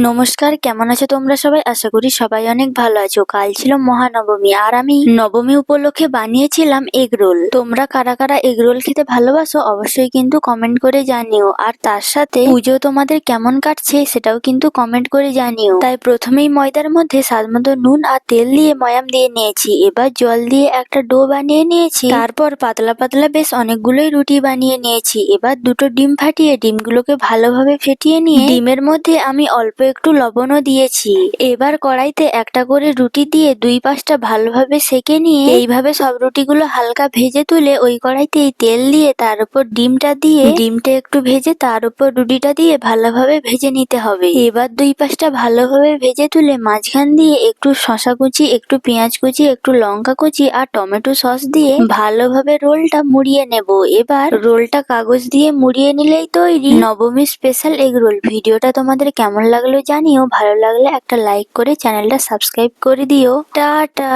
নমস্কার, কেমন আছো তোমরা সবাই? আশা করি সবাই অনেক ভালো আছো। কাল ছিল মহানবমী, আর আমি নবমী উপলক্ষে বানিয়েছিলাম এগ রোল। তোমরা কারা কারা এগ রোল খেতে ভালোবাসো অবশ্যই কিন্তু কমেন্ট করে জানিও, আর তার সাথে পুজো তোমাদের কেমন কাটছে সেটাও কিন্তু কমেন্ট করে জানিও। তাই প্রথমেই ময়দার মধ্যে স্বাদ মতো নুন আর তেল দিয়ে ময়াম দিয়ে নিয়েছি। এবার জল দিয়ে একটা ডো বানিয়ে নিয়েছি। তারপর পাতলা পাতলা বেশ অনেকগুলোই রুটি বানিয়ে নিয়েছি। এবার দুটো ডিম ফাটিয়ে ডিমগুলোকে ভালোভাবে ফেটিয়ে নিয়ে ডিমের মধ্যে আমি অল্প একটু লবণও দিয়েছি। এবার কড়াইতে একটা করে রুটি দিয়ে দুই পাশটা ভালোভাবে সেকে নিয়ে এইভাবে সব রুটিগুলো হালকা ভেজে তুলে ওই কড়াইতেই তেল দিয়ে তার উপর ডিমটা দিয়ে ডিমটা একটু ভেজে তার উপর রুটিটা দিয়ে ভালোভাবে ভেজে নিতে হবে। এবার দুই পাশটা ভালোভাবে ভেজে তুলে মাঝখান দিয়ে একটু শসা কুচি, একটু পেঁয়াজ কুচি, একটু লঙ্কা কুচি আর টমেটো সস দিয়ে ভালোভাবে রোলটা মুড়িয়ে নেব। এবার রোলটা কাগজ দিয়ে মুড়িয়ে নিলেই তৈরি নবমী স্পেশাল এগ রোল। ভিডিওটা তোমাদের কেমন লাগলো জানিও, ভালো লাগলে একটা লাইক করে চ্যানেলটা সাবস্ক্রাইব করে দিও। টাটা।